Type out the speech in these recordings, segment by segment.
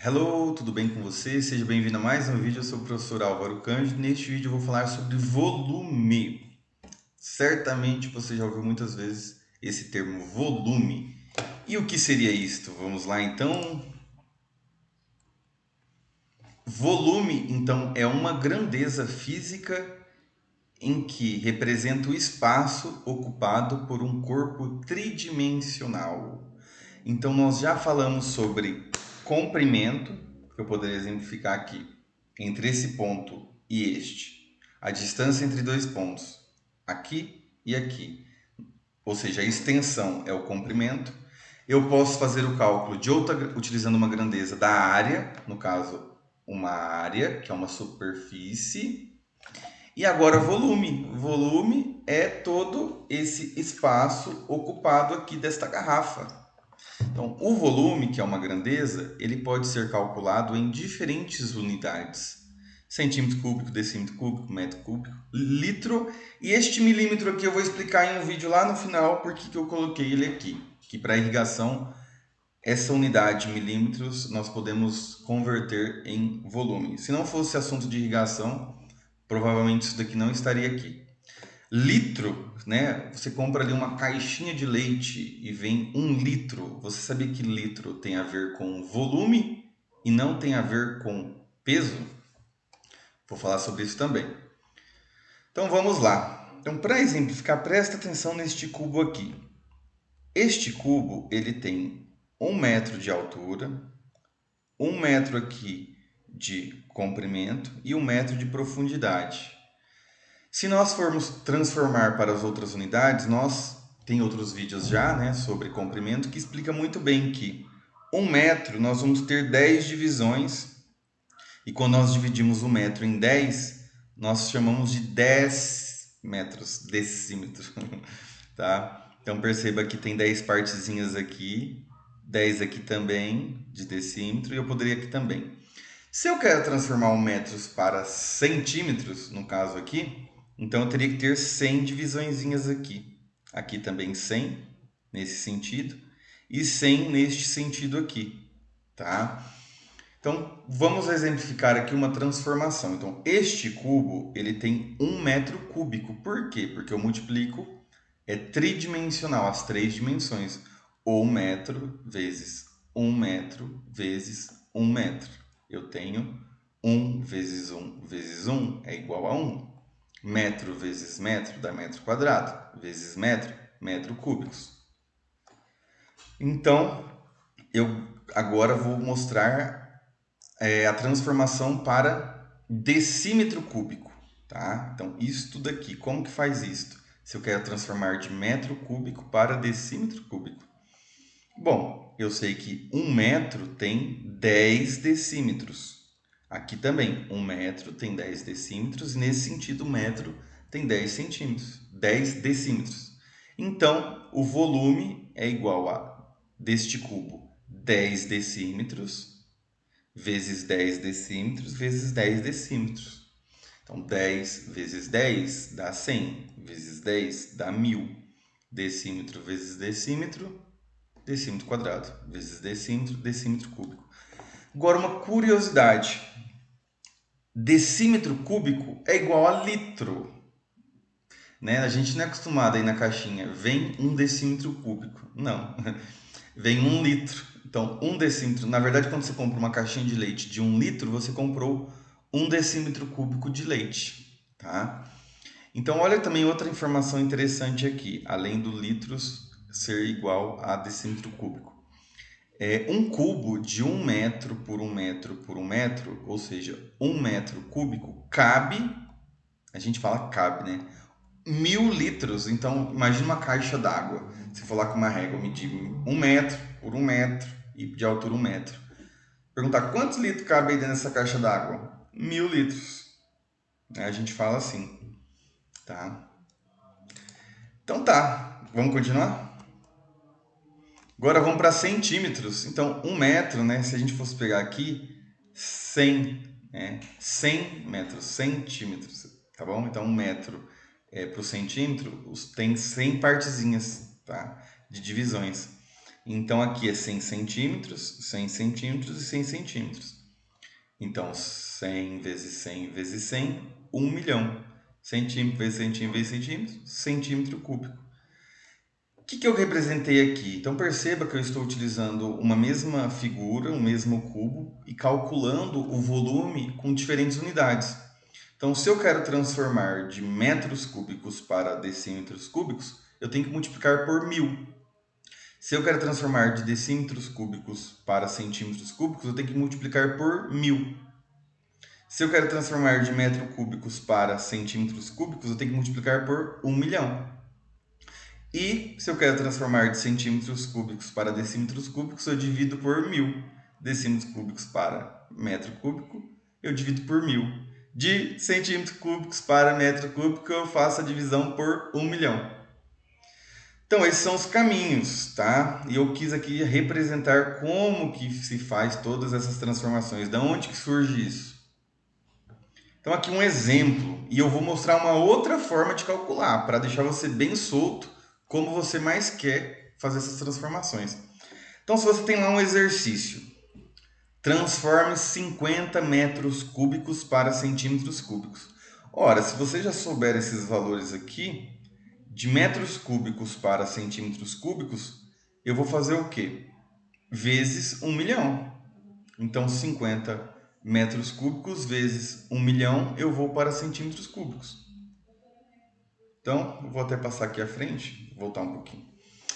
Hello, tudo bem com você? Seja bem-vindo a mais um vídeo. Eu sou o professor Álvaro Cândido. Neste vídeo eu vou falar sobre volume. Certamente você já ouviu muitas vezes esse termo volume. E o que seria isto? Vamos lá então. Volume, então, é uma grandeza física em que representa o espaço ocupado por um corpo tridimensional. Então, nós já falamos sobre comprimento, que eu poderia exemplificar aqui, entre esse ponto e este. A distância entre dois pontos, aqui e aqui. Ou seja, a extensão é o comprimento. Eu posso fazer o cálculo de utilizando uma grandeza da área, no caso, uma área, que é uma superfície. E agora volume. Volume é todo esse espaço ocupado aqui desta garrafa. Então, o volume, que é uma grandeza, ele pode ser calculado em diferentes unidades. Centímetro cúbico, decímetro cúbico, metro cúbico, litro. E este milímetro aqui eu vou explicar em um vídeo lá no final porque que eu coloquei ele aqui. Que para irrigação, essa unidade milímetros nós podemos converter em volume. Se não fosse assunto de irrigação, provavelmente isso daqui não estaria aqui. Litro, né? Você compra ali uma caixinha de leite e vem 1 litro. Você sabia que litro tem a ver com volume e não tem a ver com peso? Vou falar sobre isso também. Então vamos lá. Então, para exemplificar, presta atenção neste cubo aqui. Este cubo ele tem 1 metro de altura, 1 metro aqui de comprimento e 1 metro de profundidade. Se nós formos transformar para as outras unidades, tem outros vídeos já, né, sobre comprimento que explica muito bem que 1 metro nós vamos ter 10 divisões e quando nós dividimos 1 metro em 10, nós chamamos de 10 metros, decímetro, tá? Então perceba que tem 10 partezinhas aqui, 10 aqui também de decímetro e eu poderia aqui também. Se eu quero transformar 1 metro para centímetros, no caso aqui, então eu teria que ter 100 divisõezinhas aqui. Aqui também 100, nesse sentido, e 100 neste sentido aqui, tá? Então, vamos exemplificar aqui uma transformação. Então, este cubo, ele tem 1 metro cúbico. Por quê? Porque eu multiplico, é tridimensional, as 3 dimensões. 1 metro vezes 1 metro vezes 1 metro. Eu tenho 1 vezes 1 vezes 1 é igual a 1. Metro vezes metro dá metro quadrado, vezes metro, metro cúbicos. Então, eu agora vou mostrar a transformação para decímetro cúbico, tá? Então, isto daqui, como que faz isto? Se eu quero transformar de metro cúbico para decímetro cúbico. Bom, eu sei que 1 metro tem 10 decímetros. Aqui também, 1 metro tem 10 decímetros, e nesse sentido, 1 metro tem 10 centímetros, 10 decímetros. Então, o volume é igual a, deste cubo, 10 decímetros, vezes 10 decímetros, vezes 10 decímetros. Então, 10 vezes 10 dá 100, vezes 10 dá 1000. Decímetro vezes decímetro, decímetro quadrado, vezes decímetro, decímetro cúbico. Agora, uma curiosidade. Decímetro cúbico é igual a litro. Né? A gente não é acostumado aí na caixinha. Vem 1 decímetro cúbico. Não. Vem 1 litro. Então, 1 decímetro. Na verdade, quando você compra uma caixinha de leite de 1 litro, você comprou 1 decímetro cúbico de leite. Tá? Então, olha também outra informação interessante aqui. Além do litros ser igual a decímetro cúbico. Um cubo de 1 metro por 1 metro por 1 metro, ou seja, 1 metro cúbico, cabe, a gente fala cabe, né? 1000 litros. Então, imagina uma caixa d'água. Se for lá com uma régua, medir 1 metro por 1 metro e de altura 1 metro. Perguntar quantos litros cabe aí dentro dessa caixa d'água? 1000 litros. A gente fala assim, tá? Então tá, vamos continuar? Agora vamos para centímetros. Então, 1 metro, né? Se a gente fosse pegar aqui, 100, né? 100 metros, centímetros, tá bom? Então, 1 metro para o centímetro tem 100 partezinhas, tá? De divisões. Então, aqui é 100 centímetros, 100 centímetros e 100 centímetros. Então, 100 vezes 100 vezes 100, 1 milhão. Centímetro vezes centímetro vezes centímetro, centímetro cúbico. O que eu representei aqui? Então, perceba que eu estou utilizando uma mesma figura, um mesmo cubo, e calculando o volume com diferentes unidades. Então, se eu quero transformar de metros cúbicos para decímetros cúbicos, eu tenho que multiplicar por 1000. Se eu quero transformar de decímetros cúbicos para centímetros cúbicos, eu tenho que multiplicar por 1000. Se eu quero transformar de metros cúbicos para centímetros cúbicos, eu tenho que multiplicar por 1 milhão. E se eu quero transformar de centímetros cúbicos para decímetros cúbicos, eu divido por 1000. Decímetros cúbicos para metro cúbico, eu divido por 1000. De centímetros cúbicos para metro cúbico, eu faço a divisão por 1 milhão. Então, esses são os caminhos, tá? E eu quis aqui representar como que se faz todas essas transformações. De onde que surge isso? Então, aqui um exemplo. E eu vou mostrar uma outra forma de calcular, para deixar você bem solto, como você mais quer fazer essas transformações. Então, se você tem lá um exercício, transforme 50 metros cúbicos para centímetros cúbicos. Ora, se você já souber esses valores aqui, de metros cúbicos para centímetros cúbicos, eu vou fazer o quê? Vezes 1 milhão. Então, 50 metros cúbicos vezes 1 milhão, eu vou para centímetros cúbicos. Então, eu vou até passar aqui à frente, voltar um pouquinho.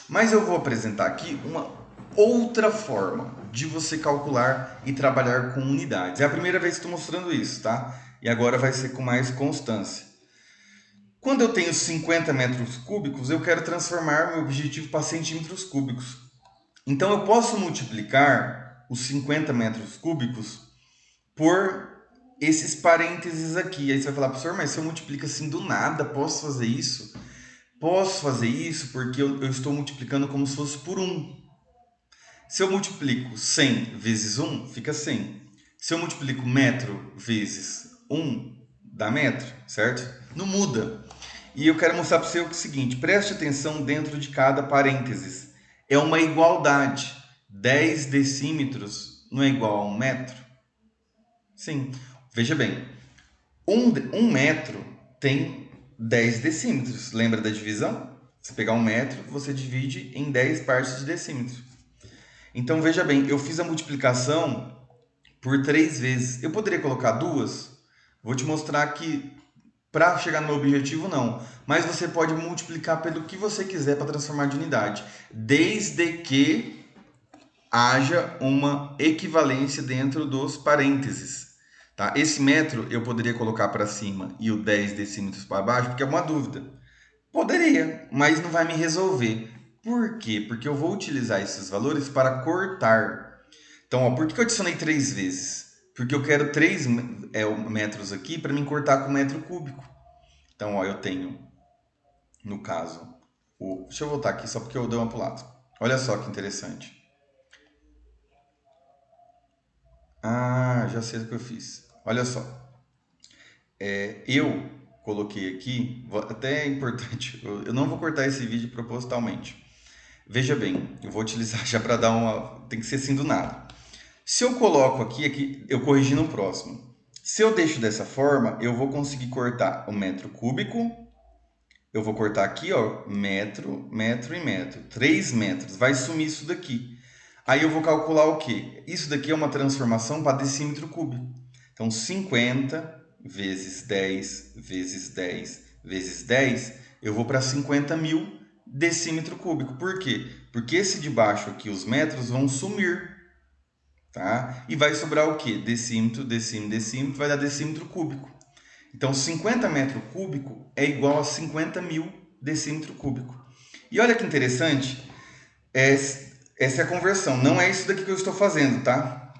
Mas eu vou apresentar aqui uma outra forma de você calcular e trabalhar com unidades. É a primeira vez que estou mostrando isso, tá? E agora vai ser com mais constância. Quando eu tenho 50 metros cúbicos, eu quero transformar meu objetivo para centímetros cúbicos. Então, eu posso multiplicar os 50 metros cúbicos por esses parênteses aqui. Aí você vai falar, professor, mas se eu multiplico assim do nada, posso fazer isso? Posso fazer isso porque eu estou multiplicando como se fosse por 1. Se eu multiplico 100 vezes 1, fica 100. Se eu multiplico metro vezes 1, dá metro, certo? Não muda. E eu quero mostrar para você o seguinte, preste atenção dentro de cada parênteses. É uma igualdade. 10 decímetros não é igual a 1 metro? Sim. Veja bem, 1 metro tem 10 decímetros. Lembra da divisão? Se pegar 1 metro, você divide em 10 partes de decímetro. Então, veja bem, eu fiz a multiplicação por 3 vezes. Eu poderia colocar 2? Vou te mostrar que para chegar no meu objetivo, não. Mas você pode multiplicar pelo que você quiser para transformar de unidade. Desde que haja uma equivalência dentro dos parênteses. Tá? Esse metro eu poderia colocar para cima e o 10 decímetros para baixo, porque é uma dúvida. Poderia, mas não vai me resolver. Por quê? Porque eu vou utilizar esses valores para cortar. Então, ó, por que eu adicionei 3 vezes? Porque eu quero 3 metros aqui para me cortar com metro cúbico. Então, ó, eu tenho, no caso, deixa eu voltar aqui só porque eu dei uma pulada. Olha só que interessante. Ah, já sei o que eu fiz. Olha só. Eu coloquei aqui, até é importante, eu não vou cortar esse vídeo propositalmente. Veja bem, eu vou utilizar já para dar uma... Tem que ser assim do nada. Se eu coloco aqui, eu corrigi no próximo. Se eu deixo dessa forma, eu vou conseguir cortar o metro cúbico. Eu vou cortar aqui, ó, metro, metro e metro. 3 metros. Vai sumir isso daqui. Aí eu vou calcular o quê? Isso daqui é uma transformação para decímetro cúbico. Então, 50 vezes 10 vezes 10 vezes 10, eu vou para 50 mil decímetro cúbico. Por quê? Porque esse de baixo aqui, os metros, vão sumir. Tá? E vai sobrar o quê? Decímetro, decímetro, decímetro, vai dar decímetro cúbico. Então, 50 metro cúbico é igual a 50 mil decímetro cúbico. E olha que interessante, essa é a conversão. Não é isso daqui que eu estou fazendo, tá?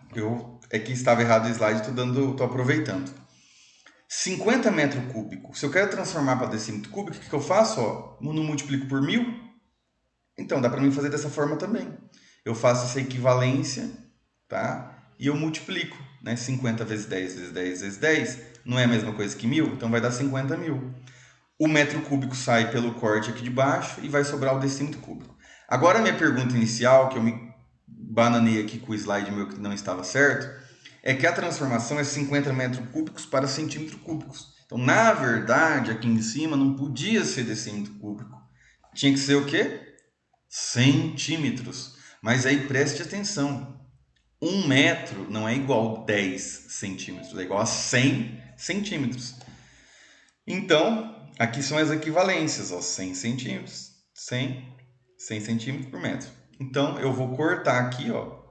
É que estava errado o slide, estou aproveitando. 50 metro cúbico. Se eu quero transformar para decímetro cúbico, o que eu faço? Ó, não multiplico por 1000? Então, dá para mim fazer dessa forma também. Eu faço essa equivalência, tá? E eu multiplico, né? 50 vezes 10 vezes 10 vezes 10 não é a mesma coisa que 1000? Então vai dar 50 mil. O metro cúbico sai pelo corte aqui de baixo e vai sobrar o decímetro cúbico. Agora, a minha pergunta inicial, que eu me bananei aqui com o slide meu que não estava certo, é que a transformação é 50 metros cúbicos para centímetros cúbicos. Então, na verdade, aqui em cima não podia ser decímetro cúbico. Tinha que ser o quê? Centímetros. Mas aí preste atenção. 1 metro não é igual a 10 centímetros, é igual a 100 centímetros. Então, aqui são as equivalências, ó, 100 centímetros, 100 centímetros por metro. Então, eu vou cortar aqui, ó,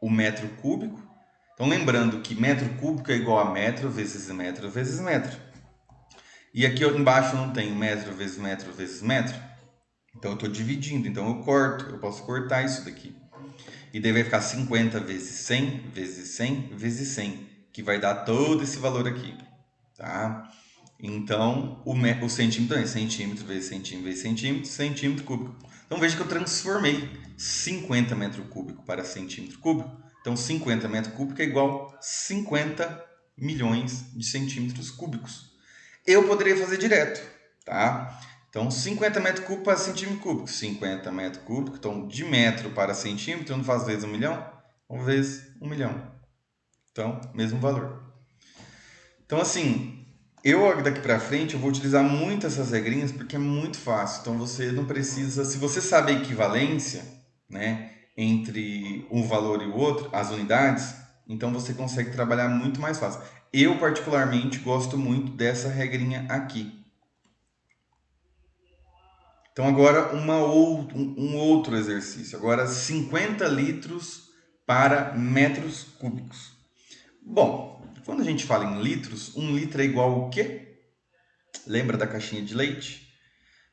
o metro cúbico. Então, lembrando que metro cúbico é igual a metro vezes metro vezes metro. E aqui embaixo não tem metro vezes metro vezes metro. Então, eu estou dividindo. Então, eu corto. Eu posso cortar isso daqui. E daí vai ficar 50 vezes 100 vezes 100 vezes 100, que vai dar todo esse valor aqui. Tá? Então, o centímetro é centímetro vezes centímetro vezes centímetro, centímetro cúbico. Então, veja que eu transformei 50 metros cúbicos para centímetro cúbico. Então, 50 metros cúbicos é igual a 50 milhões de centímetros cúbicos. Eu poderia fazer direto, tá? Então, 50 metros cúbicos para centímetro cúbico. 50 metros cúbicos, então, de metro para centímetro, eu não faço vezes 1 milhão? Ou vezes 1 milhão. Então, mesmo valor. Então, assim, eu daqui para frente eu vou utilizar muito essas regrinhas porque é muito fácil. Então, você não precisa... Se você sabe a equivalência, né, entre um valor e o outro, as unidades, então você consegue trabalhar muito mais fácil. Eu, particularmente, gosto muito dessa regrinha aqui. Então, agora um outro exercício. Agora, 50 litros para metros cúbicos. Bom, quando a gente fala em litros, 1 litro é igual ao quê? Lembra da caixinha de leite?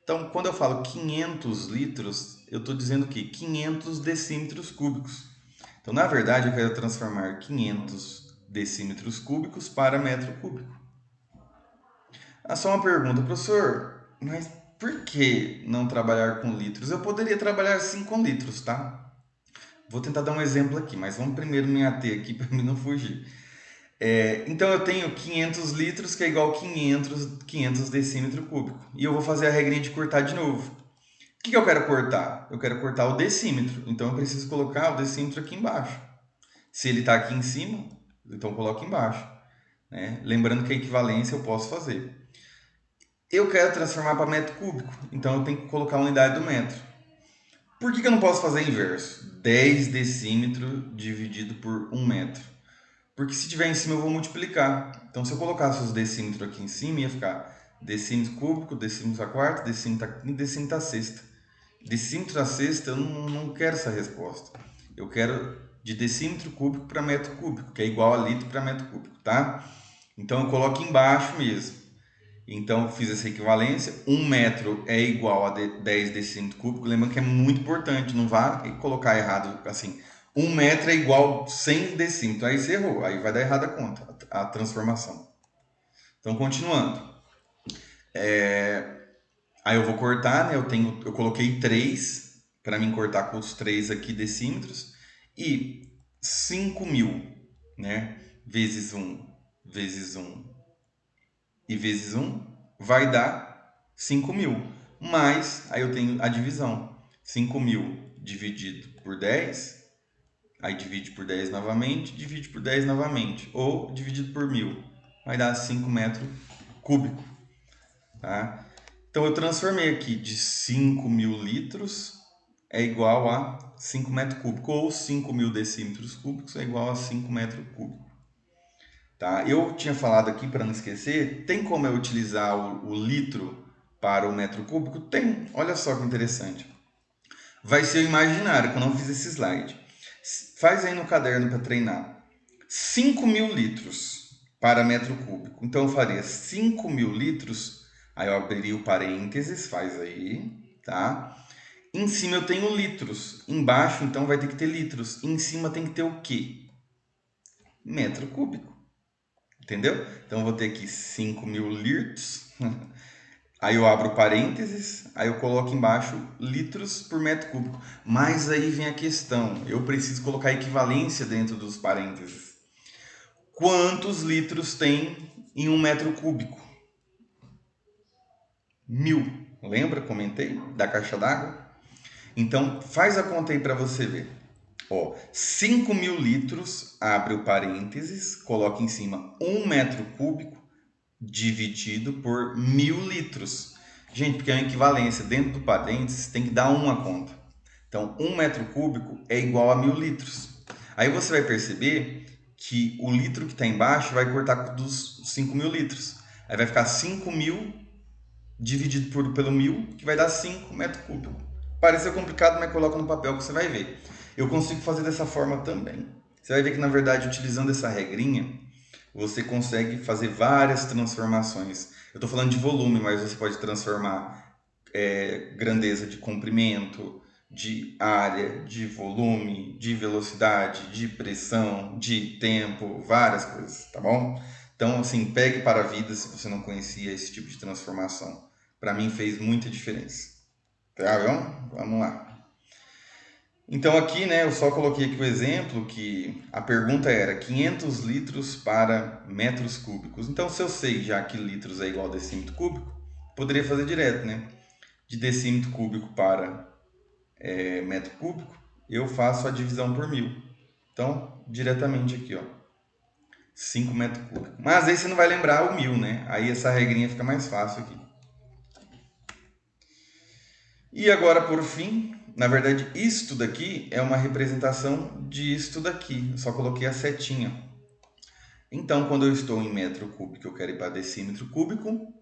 Então, quando eu falo 500 litros, eu estou dizendo que 500 decímetros cúbicos. Então, na verdade, eu quero transformar 500 decímetros cúbicos para metro cúbico. Só uma pergunta, professor, mas por que não trabalhar com litros? Eu poderia trabalhar sim com litros, tá? Vou tentar dar um exemplo aqui, mas vamos primeiro me ater aqui para mim não fugir. Então eu tenho 500 litros que é igual a 500 decímetro cúbico. E eu vou fazer a regrinha de cortar de novo. O que eu quero cortar? Eu quero cortar o decímetro. Então eu preciso colocar o decímetro aqui embaixo. Se ele está aqui em cima, então eu coloco embaixo. Né? Lembrando que a equivalência eu posso fazer. Eu quero transformar para metro cúbico, então eu tenho que colocar a unidade do metro. Por que eu não posso fazer inverso? 10 decímetros dividido por 1 metro. Porque se tiver em cima eu vou multiplicar. Então se eu colocasse os decímetros aqui em cima, ia ficar decímetro cúbico, decímetro a quarta, decímetro a quinta, decímetro a sexta. Decímetro a sexta eu não quero essa resposta. Eu quero de decímetro cúbico para metro cúbico, que é igual a litro para metro cúbico, tá? Então eu coloco embaixo mesmo. Então, fiz essa equivalência. 1 metro é igual a 10 decímetros cúbicos. Lembrando que é muito importante, não vá colocar errado assim. 1 metro é igual a 100 decímetros. Aí você errou, aí vai dar errada a conta, a transformação. Então, continuando. Aí eu vou cortar, né? Eu coloquei 3 para mim cortar com os 3 aqui decímetros. E 5.000, né? Vezes 1 e vezes 1 vai dar 5.000. Mas, aí eu tenho a divisão. 5.000 dividido por 10, aí divide por 10 novamente, divide por 10 novamente. Ou dividido por 1.000, vai dar 5 metros cúbicos. Tá? Então, eu transformei aqui de 5.000 litros é igual a 5 metros cúbicos. Ou 5.000 decímetros cúbicos é igual a 5 metros cúbicos. Tá? Eu tinha falado aqui, para não esquecer, tem como eu utilizar o litro para o metro cúbico? Tem. Olha só que interessante. Vai ser o imaginário, que eu não fiz esse slide. Faz aí no caderno para treinar. 5.000 litros para metro cúbico. Então eu faria 5.000 litros, aí eu abriria o parênteses, faz aí, tá? Em cima eu tenho litros, embaixo então vai ter que ter litros. Em cima tem que ter o quê? Metro cúbico. Entendeu? Então eu vou ter aqui 5.000 litros. Aí eu abro parênteses, aí eu coloco embaixo litros por metro cúbico. Mas aí vem a questão, eu preciso colocar equivalência dentro dos parênteses. Quantos litros tem em 1 metro cúbico? 1.000. Lembra? Comentei da caixa d'água. Então, faz a conta aí para você ver. Ó, 5.000 litros, abre o parênteses, coloca em cima 1 metro cúbico dividido por 1.000 litros. Gente, porque é uma equivalência. Dentro do parênteses tem que dar uma conta. Então, 1 metro cúbico é igual a 1.000 litros. Aí você vai perceber que o litro que está embaixo vai cortar dos 5.000 litros. Aí vai ficar 5.000 dividido pelo 1.000, que vai dar 5 metros cúbicos. Pareceu complicado, mas coloca no papel que você vai ver. Eu consigo fazer dessa forma também. Você vai ver que, na verdade, utilizando essa regrinha, você consegue fazer várias transformações. Eu estou falando de volume, mas você pode transformar grandeza de comprimento, de área, de volume, de velocidade, de pressão, de tempo, várias coisas, tá bom? Então, assim, pegue para a vida se você não conhecia esse tipo de transformação. Para mim fez muita diferença. Tá bom? Vamos lá. Então aqui, né, eu só coloquei aqui o exemplo que a pergunta era 500 litros para metros cúbicos. Então, se eu sei já que litros é igual a decímetro cúbico, poderia fazer direto, né? De decímetro cúbico para metro cúbico, eu faço a divisão por 1.000. Então, diretamente aqui, ó, 5 metros cúbicos. Mas aí você não vai lembrar o 1.000, né? Aí essa regrinha fica mais fácil aqui. E agora, por fim, na verdade, isto daqui é uma representação disto daqui. Eu só coloquei a setinha. Então, quando eu estou em metro cúbico, eu quero ir para decímetro cúbico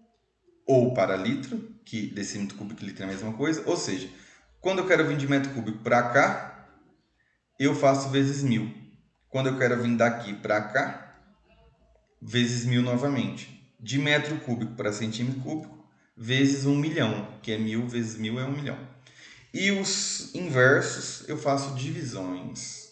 ou para litro, que decímetro cúbico e litro é a mesma coisa. Ou seja, quando eu quero vir de metro cúbico para cá, eu faço vezes 1.000. Quando eu quero vir daqui para cá, vezes 1.000 novamente. De metro cúbico para centímetro cúbico, vezes 1.000.000, que é 1.000 vezes 1.000 é 1.000.000. E os inversos eu faço divisões.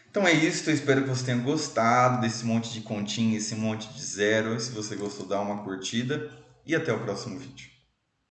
Então é isso, eu espero que você tenha gostado desse monte de continha, esse monte de zero. Se você gostou, dá uma curtida e até o próximo vídeo.